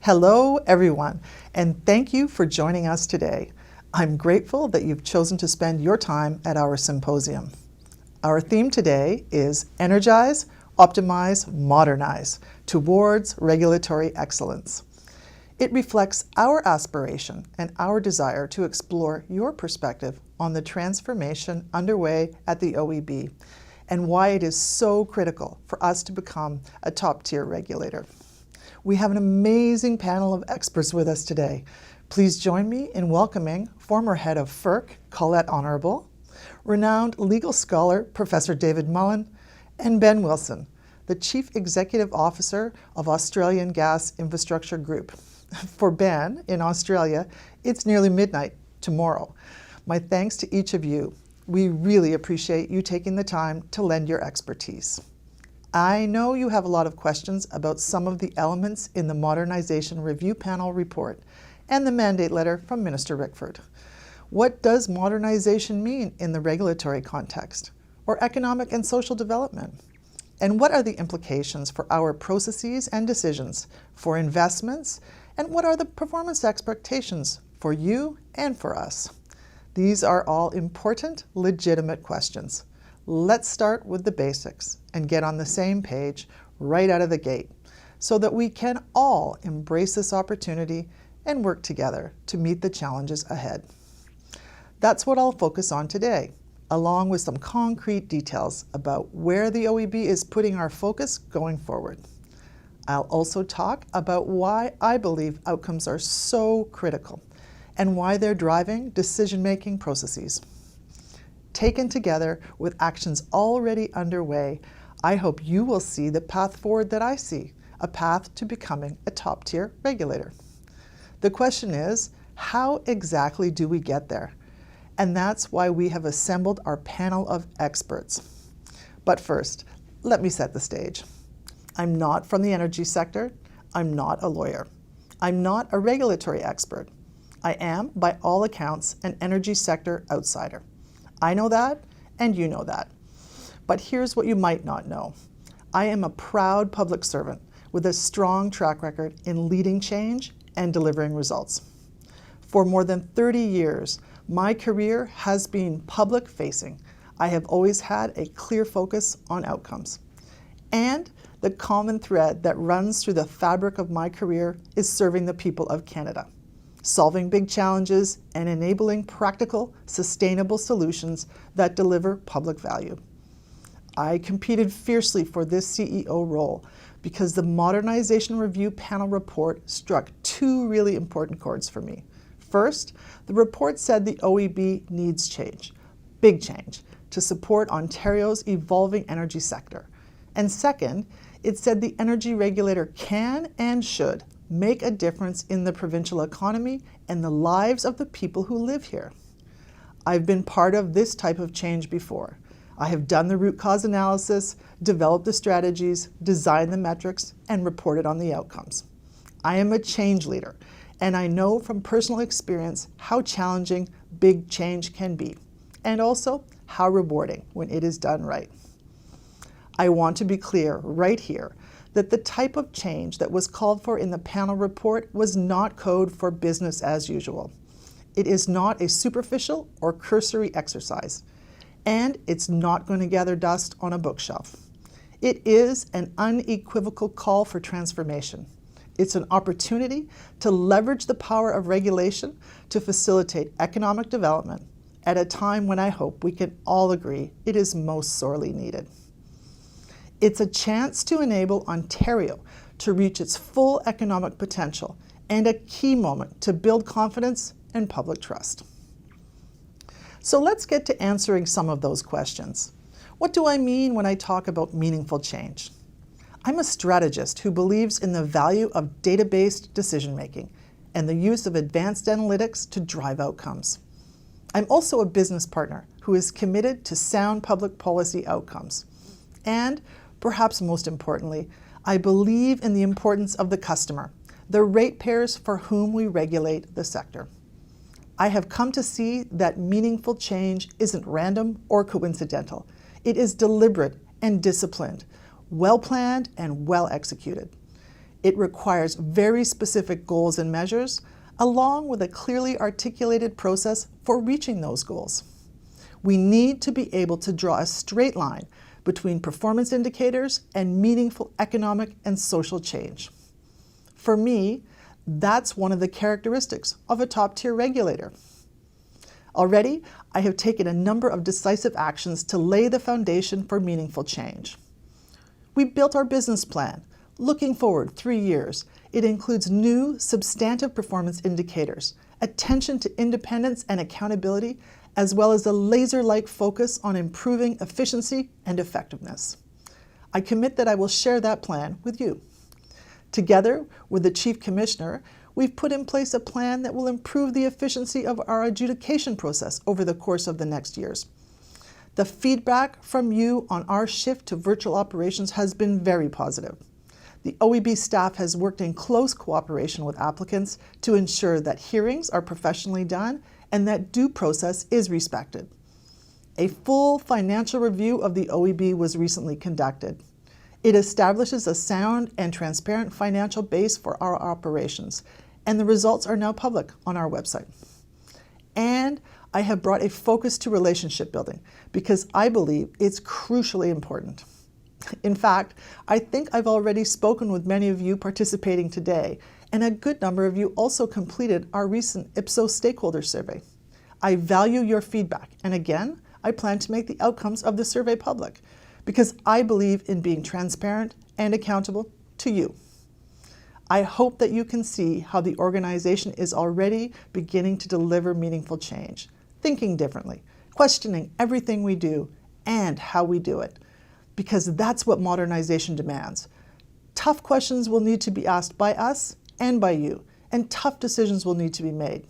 Hello, everyone, and thank you for joining us today. I'm grateful that you've chosen to spend your time at our symposium. Our theme today is Energize, Optimize, Modernize towards regulatory excellence. It reflects our aspiration and our desire to explore your perspective on the transformation underway at the OEB and why it is so critical for us to become a top-tier regulator. We have an amazing panel of experts with us today. Please join me in welcoming former head of FERC, Colette Honorable, renowned legal scholar, Professor David Mullan, and Ben Wilson, the Chief Executive Officer of Australian Gas Infrastructure Group. For Ben, in Australia, it's nearly midnight tomorrow. My thanks to each of you. We really appreciate you taking the time to lend your expertise. I know you have a lot of questions about some of the elements in the Modernization Review Panel report and the mandate letter from Minister Rickford. What does modernization mean in the regulatory context or economic and social development? And what are the implications for our processes and decisions for investments? And what are the performance expectations for you and for us? These are all important, legitimate questions. Let's start with the basics and get on the same page right out of the gate so that we can all embrace this opportunity and work together to meet the challenges ahead. That's what I'll focus on today, along with some concrete details about where the OEB is putting our focus going forward. I'll also talk about why I believe outcomes are so critical and why they're driving decision-making processes. Taken together with actions already underway, I hope you will see the path forward that I see, a path to becoming a top-tier regulator. The question is, how exactly do we get there? And that's why we have assembled our panel of experts. But first, let me set the stage. I'm not from the energy sector. I'm not a lawyer. I'm not a regulatory expert. I am, by all accounts, an energy sector outsider. I know that, and you know that. But here's what you might not know. I am a proud public servant with a strong track record in leading change and delivering results. For more than 30 years, my career has been public-facing. I have always had a clear focus on outcomes. And the common thread that runs through the fabric of my career is serving the people of Canada, solving big challenges and enabling practical, sustainable solutions that deliver public value. I competed fiercely for this CEO role because the Modernization Review Panel report struck two really important chords for me. First, the report said the OEB needs change, big change, to support Ontario's evolving energy sector. And second, it said the energy regulator can and should make a difference in the provincial economy and the lives of the people who live here. I've been part of this type of change before. I have done the root cause analysis, developed the strategies, designed the metrics, and reported on the outcomes. I am a change leader, and I know from personal experience how challenging big change can be, and also how rewarding when it is done right. I want to be clear right here that the type of change that was called for in the panel report was not code for business as usual. It is not a superficial or cursory exercise, and it's not going to gather dust on a bookshelf. It is an unequivocal call for transformation. It's an opportunity to leverage the power of regulation to facilitate economic development at a time when I hope we can all agree it is most sorely needed. It's a chance to enable Ontario to reach its full economic potential and a key moment to build confidence and public trust. So let's get to answering some of those questions. What do I mean when I talk about meaningful change? I'm a strategist who believes in the value of data-based decision-making and the use of advanced analytics to drive outcomes. I'm also a business partner who is committed to sound public policy outcomes. And perhaps most importantly, I believe in the importance of the customer, the ratepayers for whom we regulate the sector. I have come to see that meaningful change isn't random or coincidental. It is deliberate and disciplined, well-planned and well-executed. It requires very specific goals and measures, along with a clearly articulated process for reaching those goals. We need to be able to draw a straight line between performance indicators and meaningful economic and social change. For me, that's one of the characteristics of a top-tier regulator. Already, I have taken a number of decisive actions to lay the foundation for meaningful change. We built our business plan. Looking forward 3 years, it includes new, substantive performance indicators, attention to independence and accountability, as well as a laser-like focus on improving efficiency and effectiveness. I commit that I will share that plan with you. Together with the Chief Commissioner, we've put in place a plan that will improve the efficiency of our adjudication process over the course of the next years. The feedback from you on our shift to virtual operations has been very positive. The OEB staff has worked in close cooperation with applicants to ensure that hearings are professionally done and that due process is respected. A full financial review of the OEB was recently conducted. It establishes a sound and transparent financial base for our operations, and the results are now public on our website. And I have brought a focus to relationship building because I believe it's crucially important. In fact, I think I've already spoken with many of you participating today, and a good number of you also completed our recent Ipsos stakeholder survey. I value your feedback, and again, I plan to make the outcomes of the survey public because I believe in being transparent and accountable to you. I hope that you can see how the organization is already beginning to deliver meaningful change, thinking differently, questioning everything we do and how we do it, because that's what modernization demands. Tough questions will need to be asked by us and by you, and tough decisions will need to be made.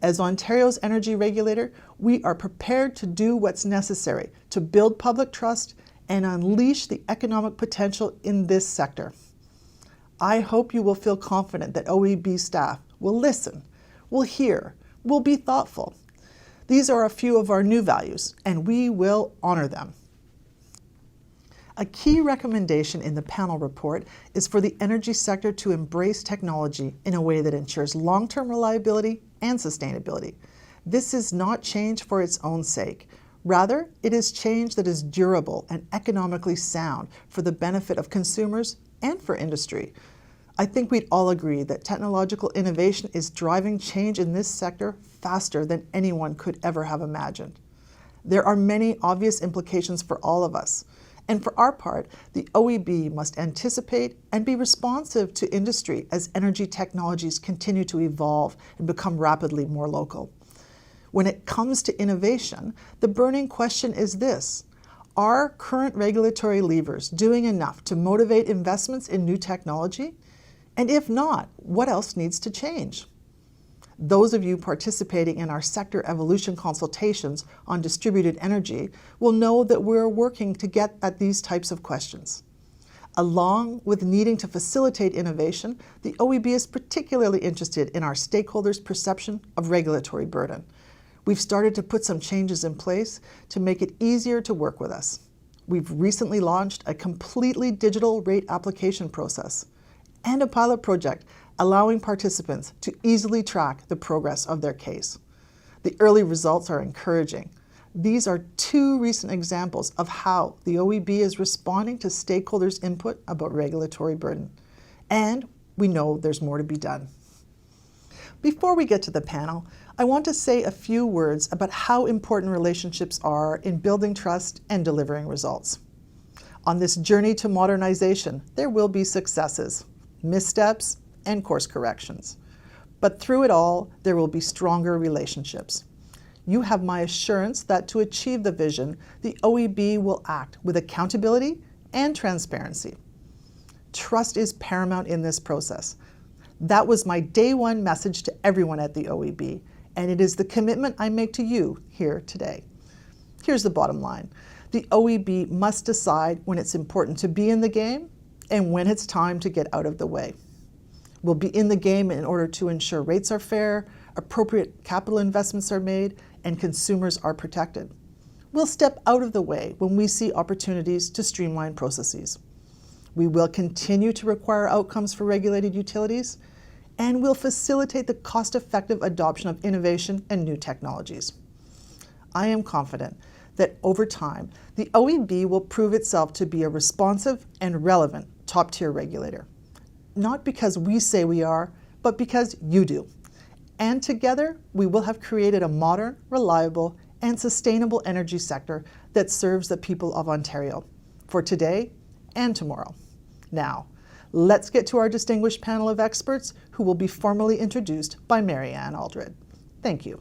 As Ontario's energy regulator, we are prepared to do what's necessary to build public trust and unleash the economic potential in this sector. I hope you will feel confident that OEB staff will listen, will hear, will be thoughtful. These are a few of our new values, and we will honor them. A key recommendation in the panel report is for the energy sector to embrace technology in a way that ensures long-term reliability and sustainability. This is not change for its own sake. Rather, it is change that is durable and economically sound for the benefit of consumers and for industry. I think we'd all agree that technological innovation is driving change in this sector faster than anyone could ever have imagined. There are many obvious implications for all of us. And for our part, the OEB must anticipate and be responsive to industry as energy technologies continue to evolve and become rapidly more local. When it comes to innovation, the burning question is this: are current regulatory levers doing enough to motivate investments in new technology? And if not, what else needs to change? Those of you participating in our sector evolution consultations on distributed energy will know that we're working to get at these types of questions. Along with needing to facilitate innovation, the OEB is particularly interested in our stakeholders' perception of regulatory burden. We've started to put some changes in place to make it easier to work with us. We've recently launched a completely digital rate application process and a pilot project allowing participants to easily track the progress of their case. The early results are encouraging. These are two recent examples of how the OEB is responding to stakeholders' input about regulatory burden. And we know there's more to be done. Before we get to the panel, I want to say a few words about how important relationships are in building trust and delivering results. On this journey to modernization, there will be successes, missteps, and course corrections. But through it all, there will be stronger relationships. You have my assurance that to achieve the vision, the OEB will act with accountability and transparency. Trust is paramount in this process. That was my day one message to everyone at the OEB, and it is the commitment I make to you here today. Here's the bottom line. The OEB must decide when it's important to be in the game and when it's time to get out of the way. We'll be in the game in order to ensure rates are fair, appropriate capital investments are made, and consumers are protected. We'll step out of the way when we see opportunities to streamline processes. We will continue to require outcomes for regulated utilities, and will facilitate the cost-effective adoption of innovation and new technologies. I am confident that over time, the OEB will prove itself to be a responsive and relevant top-tier regulator. Not because we say we are, but because you do. And together, we will have created a modern, reliable, and sustainable energy sector that serves the people of Ontario for today and tomorrow. Now, let's get to our distinguished panel of experts who will be formally introduced by Mary Ann Aldred. Thank you.